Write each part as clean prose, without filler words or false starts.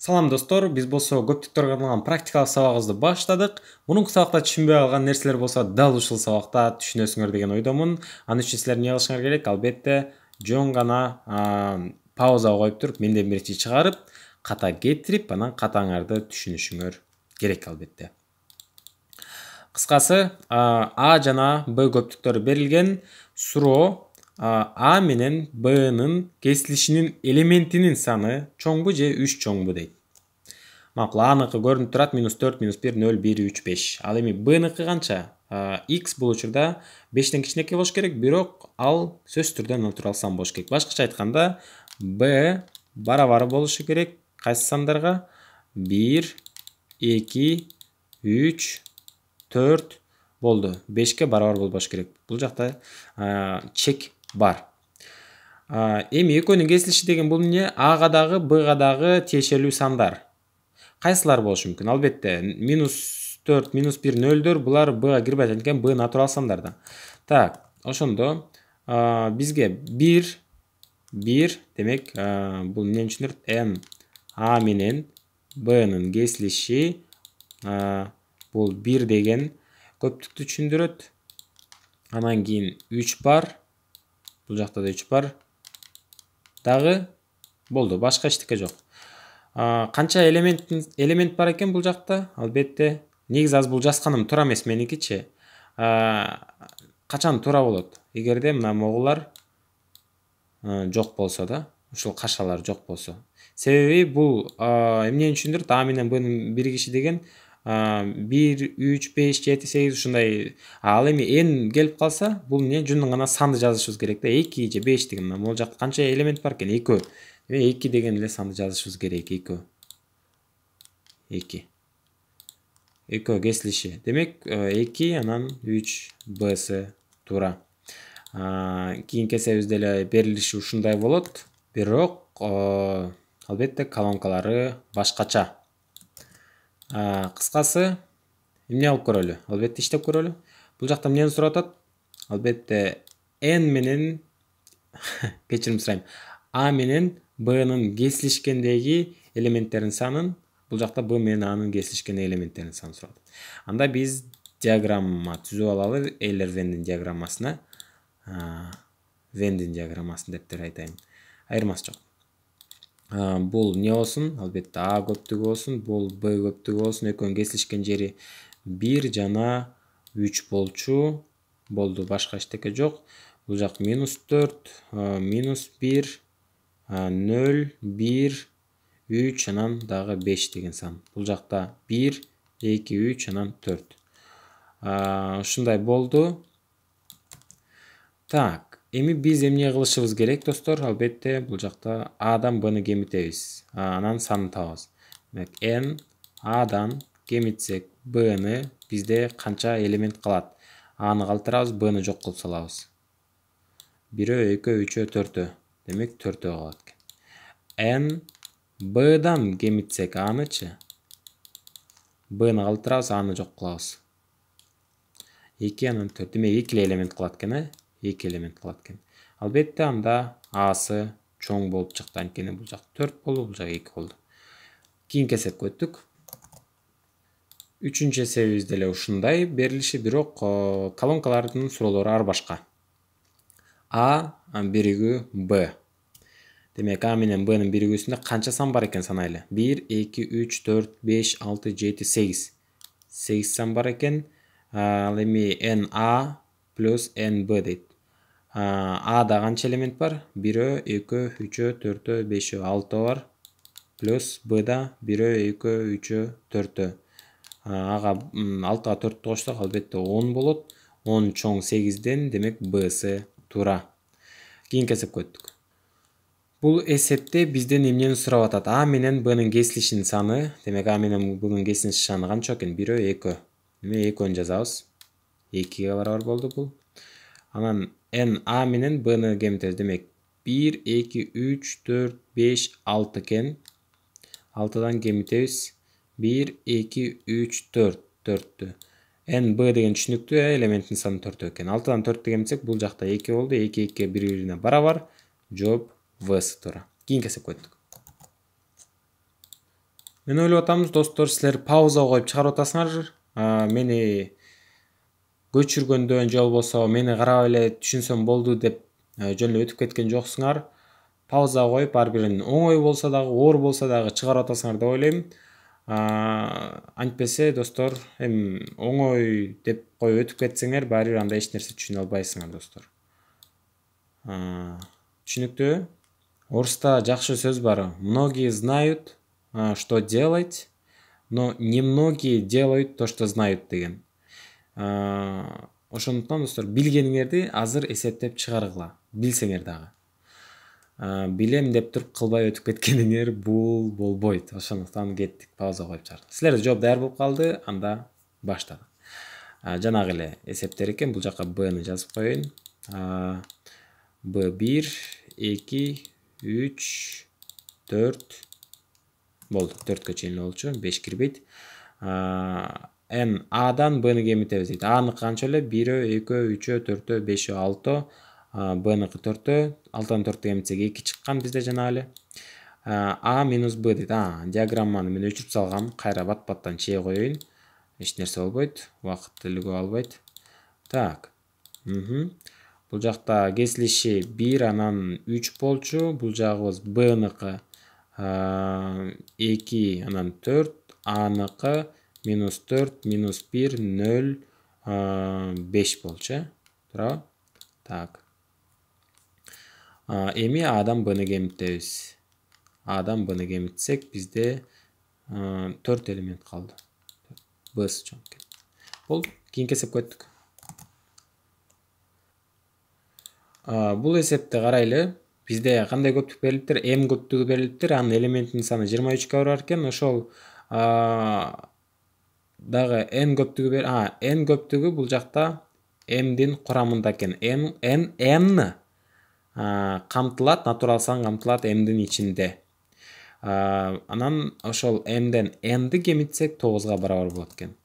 Салам достор, биз болсо көптүктөргө арналган практикалык сабагыбызды баштадык. Мурунку сабакта түшүнбөй калган нерселер болсо дал ушул сабакта түшүнөсүңөр деген ойдомун. Ал үчүн силер эмне кылышыңар керек? Албетте, жөн гана паузага коюп туруп, менден биринчи чыгарып, ката кетирип, анан катаңарды түшүнүшүңөр керек албетте. Кыскасы, А жана Б көптүктөрү берилген. Суроо А менен Б'нын кесилишинин элементинин саны чоңбу же 3 чоңбу дейт. Макул, A'ныкы көрүнүп турат, -4, -1, 0, 1, 3, 5. Ал эми B'ныкы канча? X бул учурда 5тен кичинекей болуш керек, бирок ал сөзсүз түрдө натурал сан болуш керек. Башкача айтканда, B барабар болушу керек кайсы сандарга? 1, 2, 3, 4 болду. 5ке барабар болбош керек. Бул жакта чек бар. Эми экөөнүн кесилиши деген бул эмне? Ага дагы, Бга дагы тиешелүү сандар. Кайсылар болушу мүмкүн? Албетте, -4, -1, 0 булар Бга кирбейт, анткени Б натурал сандарда. Так, ошондо бизге 1 демек, бул эмнени түшүндүрөт? N А менен Б'нын кесилиши бул 1 деген көптүктү түшүндүрөт. Анан кийин 3 бар. Бул жакта да 3 бар. Дагы болду, башка эчтеке жок. Канча элемент бар экен бул жакта? Албетте, негизи азыр бул жазганым туура эмес меникичи. Качан туура болот? Эгерде мына могулар жок болсо да, ушул кашалар жок болсо. Себеби бул эмнени түшүндүрөт? А менен Б'нын биригиши деген 1, 3, 5, 7, 8 ушундай. Ал эми n келип калса, бул эмне? Жөн гана санды жазышыбыз керек да. 2 же 5 деген. Могул жакта канча элемент бар экен? 2. 2 деген эле санды жазышыбыз керек. 2. 2 кесилиши. Демек, 2 анан 3 Б'сы туура. Кийинки эсебибиз деле берилиши ушундай болот. Бирок албетте колонкалары башкача. Кыскасы, эмне алып көрөлү? Албетте иштеп көрөлү. Бул жакта эмнени сурап атат? Албетте n менен кечирим сурайм. А менен Б'нын кесилишкендеги элементтердин санын, бул жакта Б менен A'нын кесилишкен элементтердин санын сурап атат. Анда биз диаграмма түзүп алалы, Эйлер-Вендин диаграммасына. Вендин диаграммасын деп айтайын. Айырмасы жок. Бул не болсун? Албетте А көптүгү болсун, бул Б көптүгү болсун. Экөөнүн кесилишкен жери 1 жана 3 болчу. Болду, башка эчтеке жок. Бул жак -4, -1, 0, 1, 3 анан дагы 5 деген сан. Бул жакта 1, 2, 3 анан 4. Ушундай болду. Так, эми биз эмне кылышыбыз керек, достор? Албетте, бул жакта Адан Б'ны кемитебиз. Анан санын табабыз. Демек, n Адан кемитсек Б'ны, бизде канча элемент калат? Аны калтырабыз, Б'ны жок кылып салабыз. 1, 2, 3, 4. Демек, 4 калат экен. N Б'дан кемитсек Анычы, Б'ны калтырабыз, Аны жок кылабыз. 2 анан 4. Демек, 2 элемент калат экен, 2 элемент калат экен. Албетте, анда Асы чоң болуп чыкты. Анткени бул жак 4 болду, бул жак 2 болду. Кийинки эсепке өттүк. Үчүнчү эсебибиз деле ушундай берилиши, бирок колонкалардын суроолору ар башка. А биригүү Б. Демек, А менен Б'нын биригүүсүндө канча сан бар экен санайлы? 1, 2, 3, 4, 5, 6, 7, 8. 8 сан бар экен. Ал эми NA плюс NB дейт. Ада канча элемент бар? 1, 2, 3, 4, 5, 6 бар. Плюс Б'да 1, 2, 3, 4. Ага 6га 4 кошсок, албетте 10 болот. 10 чоң 8ден, демек Б'сы туура. Кийинки эсепке өттүк. Бул эсепте бизден эмнени сурап атат? А менен Б'нын кесилишинин саны. Демек, А менен Б'нын кесилишинин саны канча экен? 1, 2. Демек, 2-ны жазабыз. 2ге барабар болду бул. Анан n A менен B'ны кемитебиз. Демек, 1, 2, 3, 4, 5, 6 экен. 6дан кемитебиз. 1, 2, 3, 4. 4-тү. N B деген түшүнүктүү, элементтин саны 4 экен. 6дан 4 кемитсек, бул жакта 2 болду. 2, 2 бири-бирине барабар. Жооп В'сы туура. Кийинки эсепке өттүк. Мен ойлоп атамыз достор, силер пауза коюп чыгарып атасыңар. Мени көчүргөндөн же болбосо мени карап эле түшүнсөм болду деп жөн эле өтүп кеткен жоксуңар. Пауза коюп ар бирин оңой болсо дагы, оор болсо дагы чыгарып атасыңар деп ойлойм. Антпесе достор, эми оңой деп коюп өтүп кетсеңер, баары бир анда эч нерсе түшүнө албайсыңар достор. Түшүнүктүү? Оруста жакшы сөз бар. Многие знают, что делать, но немногие делают то, что знают деген. Ошондуктан достор, билгениңерди азыр эсептеп чыгаргыла, билсеңер дагы. Билем деп туруп кылбай өтүп кеткениңер бул болбойт. Ошондуктан кеттик, пауза коюп чыгардык. Силерде жооп даяр болуп калды, анда баштадык. Жанагы эле эсептер экен, бул жака b-ны жазып коеюн. b1, 2, 3, 4 болду. 4кө чейин болчу, 5 кирбейт. N A'дан B'ны кемитебиз дейт. A'ныкы канча эле? 1, 2, 3, 4, 5, 6. B'ныкы 4, 6дан 4 кемитсек 2 чыккан бизде жана эле. A минус B дейт. Диаграмманы мен өчүрүп салгам. Кайра бат-баттан чээ коеюн. Эч нерсе болбойт. Убакыт деле көп албайт. Так. Бул жакта кесилиши 1 анан 3 болчу. Бул жагыбыз B'ныкы 2 анан 4, A'ныкы минус 4, минус 1, 0, 5 болчу. Туурабы? Так. Эми A'дан B'ны кемитебиз. A'дан B'ны кемитсек, бизде 4 элемент калды. B'сы чоң экен. Болду, кийинки эсепке өттүк. Бул эсепти карайлы. Бизде кандай көптүк берилиптир? M көптүгү берилиптир. Анын элементинин саны 23 барар экен. Ошол дагы n көптүгү n көптүгү бул жакта m'дин курамында экен. n камтылат, натурал сан камтылат m'дин ичинде. Анан ошол m'ден n'ди кемитсек 9га барабар болот экен.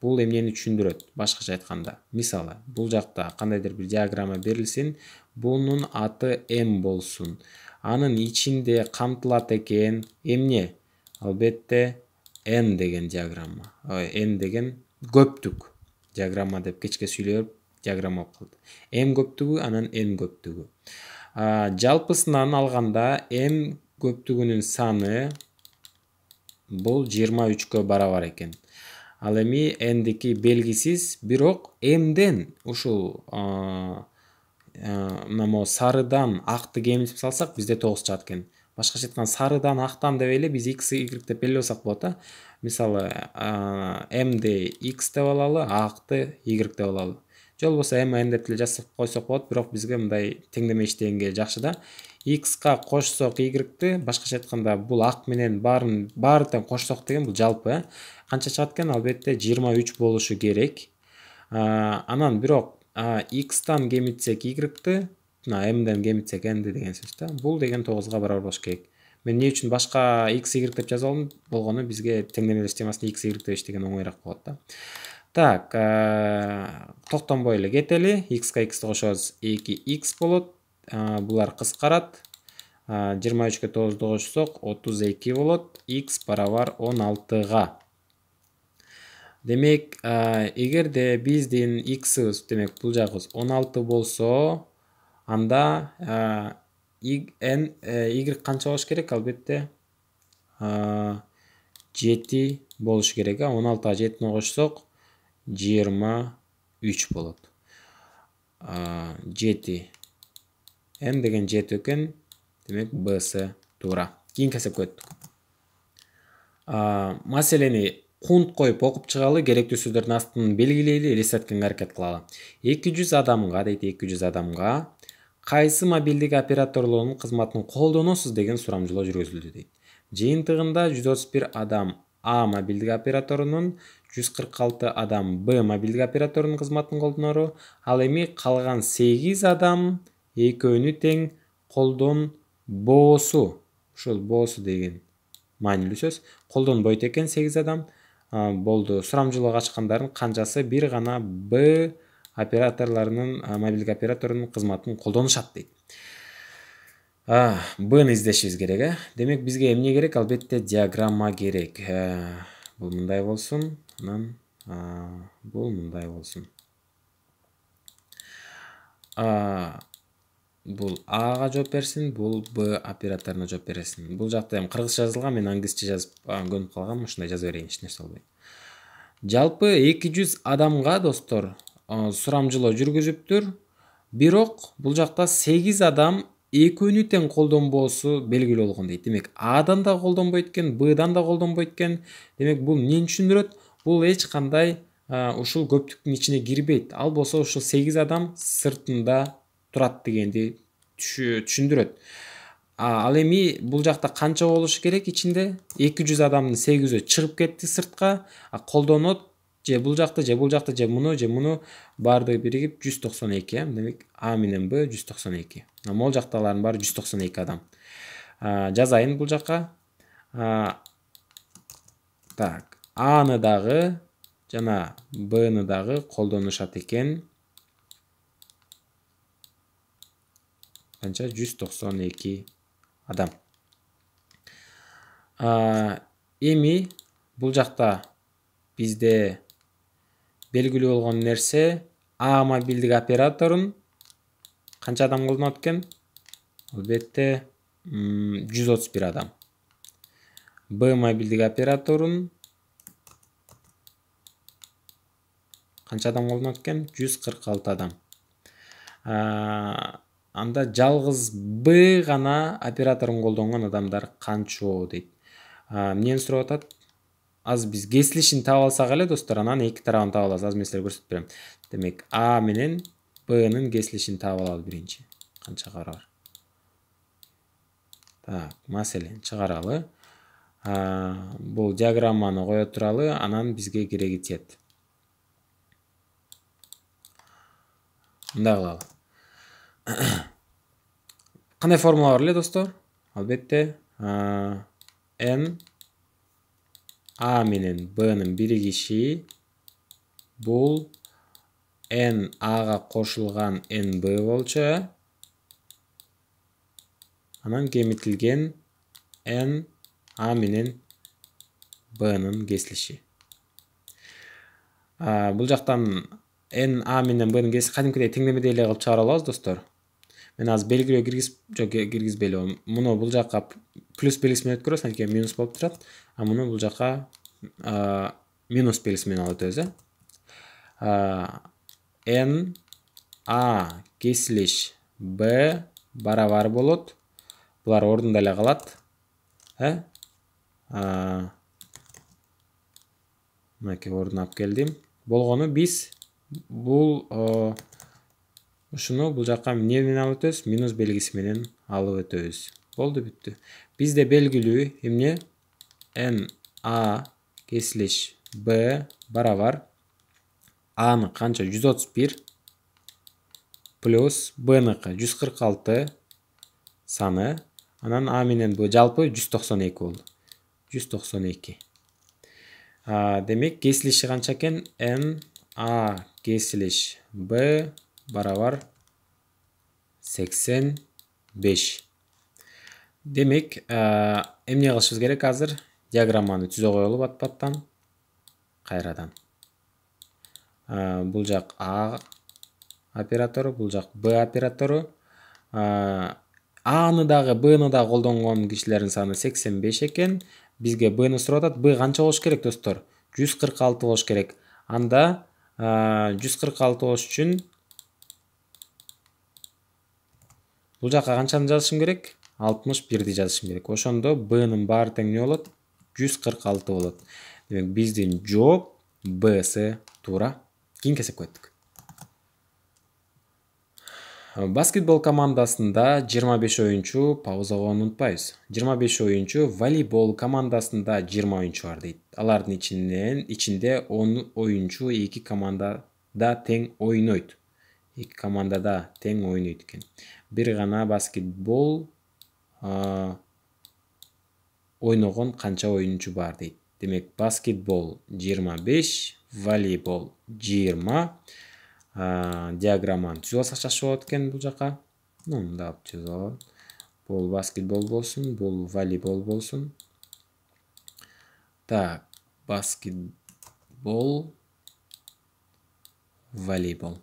Бул эмнени түшүндүрөт? Башкача айтканда, мисалы, бул жакта кандайдыр бир диаграмма берилсин, бунун аты m болсун. Анын ичинде камтылат экен эмне? Албетте n деген диаграмма. N деген көптүк. Диаграмма деп кечке сүйлөп диаграмма болуп калды. M көптүгү анан n көптүгү. Жалпысынан алганда m көптүгүнүн саны бул 23кө барабар экен. Ал эми ndики белгисиз, бирок mден ушул мына сарыдан акты кемитип салсак, бизде 9 чыгат экен. Башкача айтканда, сарыдан актан деп эле биз x, y деп белгилеп алсак болот. Мисалы, mди x деп алалы, акты y деп алалы. Же болбосо m n деп эле жазып койсок болот, бирок бизге мындай теңдеме иштегенге жакшы да. X-ка кошсок y-ди, башкача айтканда, бул ак менен баары тең кошсок деген бул жалпы. Канча чыгат экен? Албетте 23 болушу керек. Анан бирок x-тан кемитсек y-ди, mден кемитсек n-ди деген сөз да. Бул деген 9га барабар болуш керек. Мен эмне үчүн башка x, y деп жазып алдым? Болгону бизге теңдеме системасында x, y деп иштеген оңойраак болот да. Так, токтонбой эле кетели. X-ка x-ти кошобуз, 2x болот. Булар кыскарат. 23-кө 9-ду кошсок 32 болот. X барабар 16га. Демек, эгерде биздин x-ыбыз, демек бул жагыбыз 16 болсо, анда y канча болуш керек? Албетте 7 болуш керек. 16га 7-ни кошсок 23 болот. 7 n деген 7 экен. Демек b'сы туура. Кийинки эсепке өттүк. Маселени кунт коюп окуп чыгалы, керектүү сөздөрдүн астын белгилейли, элестеткенге аракет кылалы. 200 адамга дейт, 200 адамга кайсы мобилдик операторлорунун кызматын колдоносуз деген сурамжылоо жүргүзүлдү дейт. Жыйынтыгында 131 адам А мобилдик операторунун, 146 адам Б мобилдик операторунун кызматын колдонору, ал эми калган 8 адам экөөнү тең колдонбоосу. Ушул боосу деген маанилүү сөз. Колдонбойт экен 8 адам. Болду. Сурамжылоого ачкандардын канчасы бир гана Б операторлорунун, мобилдик операторунун кызматын колдонушат дейт. Бны издешибиз керек, Демек бизге эмне керек? Албетте диаграмма керек. Бул мындай болсун, анан бул мындай болсун. Бул Ага жооп берсин, бул Б операторуна жооп бересин. Бул жакта эми кыргызча жазылган, мен англисче жазып көнүп калгам, ушундай жаза берейин, эч нерсе болбойт. Жалпы 200 адамга достор сурамжылоо жүргүзүптүр. Бирок бул жакта 8 адам экөөнү тең колдонбоосу белгилүү болгон дейт. Демек Адан да колдонбойт экен, Бдан да колдонбойт экен. Демек бул эмнени түшүндүрөт? Бул эч кандай ушул көптүктүн ичине кирбейт. Ал болсо ушул 8 адам сыртында турат дегенди түшүндүрөт. Ал эми бул жакта канча болушу керек ичинде? 200 адамдын 8-өө чыгып кетти сыртка, колдонот же бул жакта, же бул жакта, же муну баардыгы биригип 192. Демек А менен Б 192. Могул жакталардын баары 192 адам. Жазайын бул жакка. Так, Аны дагы жана Бны дагы колдонушат экен. Канча? 192 адам. Эми бул жакта бизде белгилүү болгон нерсе А мобилдик операторун канча адам колдонот экен? Албетте 131 адам. Б мобилдик операторун канча адам колдонот экен? 146 адам. Анда жалгыз Б гана операторун колдонгон адамдар канчоо дейт. Эмнени сурап атат? Аз биз кесилишин таап алсак эле достор, анан эки тарабын таап алабыз. Аз мен силерге көрсөтүп берем. Демек А менен Бнын кесилишин таап алалы биринчи. Канча бар? Так, маселен чыгаралы. Бул диаграмманы кое туралы, анан бизге кереги тиет. Мындай кылалы. Кандай формула бар эле достор? Албетте n А менен Бнын биригиши бул n Ага кошулган nb болчу. Анан кемитилген n А менен Бнын кесилиши. Бул жактан n А менен Бнын кесилиши кадимкидей теңдемедей эле кылып чыгара алабыз достор. Мен азыр белгилөө киргизбейли. Муну бул жакка плюс белгиси менен өткөрөбүз, анткени минус болуп турат. Муну бул жакка минус белгиси менен алып өтөбүз. N А кесилиш Б барабар болот. Булар ордунда эле калат. Мынакей ордуна алып келдим. Болгону биз бул ушуну бул жакка эмне менен алып өтөбүз? Минус белгиси менен алып өтөбүз. Болду, бүттү. Бизде белгилүү эмне? N А кесилиш Б барабар Аны канча? 131 плюс Бныкы 146 саны. Анан А менен Б жалпы 192 болду. 192. Демек кесилиши канча экен? N А кесилиш Б барабар 85. Демек эмне кылышыбыз керек азыр? Диаграмманы түзө коелу бат-баттан. Кайрадан. Бул жак А оператору, бул жак Б оператору. Аны дагы Бны дагы колдонгон кишилердин саны 85 экен. Бизге Бны сурап атат. Б канча болуш керек достор? 146 болуш керек. Анда 146 болуш үчүн бул жакка канчаны жазышым керек? 61ди жазышым керек. Ошондо Бнын баары тең эмне болот? 146 болот. Демек биздин жооп Бсы туура. Кийинки эсепке өттүк. Баскетбол командасында 25 оюнчу, паузага унутпайбыз. 25 оюнчу, волейбол командасында 20 оюнчу бар дейт. Алардын ичинде 10 оюнчу 2 командада тең ойнойт. 2 командада тең ойнойт экен. Бир гана баскетбол ойногон канча оюнчу бар дейт. Демек баскетбол 25, волейбол 20. Диаграмманы түзүп алсак жакшы болот экен бул жака. Мындай алып түзүп алалы. Бул баскетбол болсун, бул волейбол болсун. Так, баскетбол, волейбол.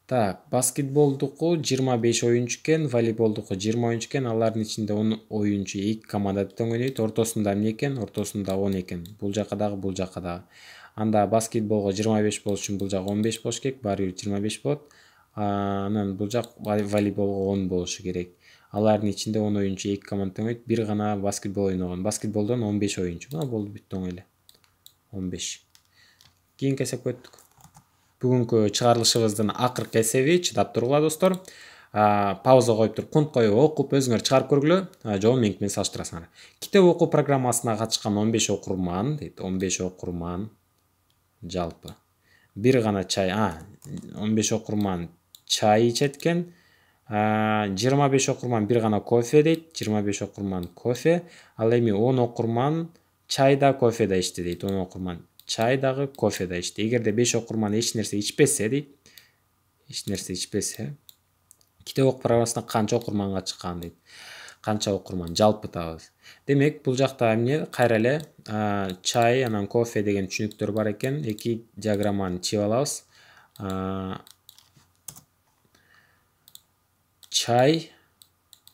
Так, баскетболдуку 25 оюнчу экен, волейболдуку 20 оюнчу экен. Алардын ичинде 10 оюнчу 2 командада тең ойнойт. Ортосунда эмне экен? Ортосунда 10 экен. Бул жака дагы, бул жака дагы. Анда баскетболго 25 болуш үчүн бул жак 15 болуш керек. Баары бир 25 болот. Анан бул жак волейболго 10 болушу керек. Алардын ичинде 10 оюнчу 2 команда тең ойнойт. Бир гана баскетбол ойногон. Баскетболдон 15 оюнчу. Мына болду, бүттү оңой эле. 15. Кийинки эсепке өттүк. Бүгүнкү чыгарылышыбыздын акыркы эсеби, чыдап тургула достор. Пауза коюп туруп, кунт коюп окуп өзүңөр чыгарып көргүлө. Жобо меники менен салыштырасыңар. Китеп окуу программасына катышкан 15 окурман дейт. 15 окурман жалпы. Бир гана чай, 15 окурман чай ичет экен. 25 окурман бир гана кофе дейт. 25 окурман кофе. Ал эми 10 окурман чай да кофе да ичти дейт. 10 окурман чай дагы кофе да ичти. Эгерде 5 окурман эч нерсе ичпесе дейт. Эч нерсе ичпесе. Китеп окуу программасына канча окурманга чыккан дейт. Канча окурман жалпы табыз. Демек, бул жакта эмне кайра эле чай, анан кофе деген түшүнүктөр бар экен. Эки диаграмманы чыгып алабыз. Чай,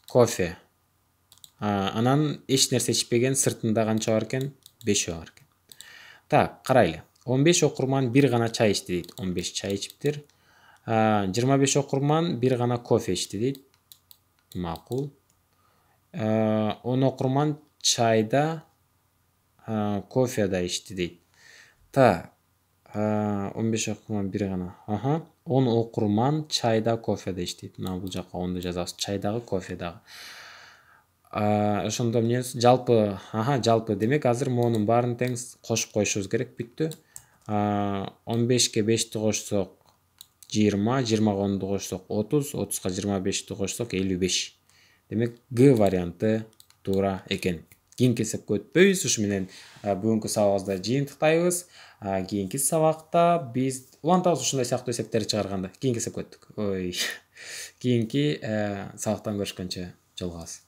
кофе. Анан эч нерсе ичпеген, сыртында канча бар экен? 5 бар экен. Так, карайлы. 15 окурман бир гана чай ичти дейт. 15 чай ичиптир. 25 окурман бир гана кофе ичти дейт. Макул. 10 окурман чайда, кофе да ичти дейт. Так, 15 окурман бир гана. 10 окурман чайда, кофе да ичти дейт. Мына бул жака 10ду жазабыз. Чайдагы, кофе дагы. Ошондо эмне жалпы, жалпы демек азыр монун баарын тең кошуп коюшубуз керек, бүттү. 15ке 5ти кошсок 20, 20га 10ду кошсок 30, 30га 25ти кошсок 55. Демек Г варианты туура экен. Кийинки эсепке өтпөйбүз. Ушу менен бүгүнкү сабагыбызды жыйынтыктайбыз. Кийинки сабакта биз улантабыз ушундай сыяктуу эсептерди чыгарганда. Кийинки эсепке өттүк. Кийинки сабактан көрүшкөнчө жолугабыз.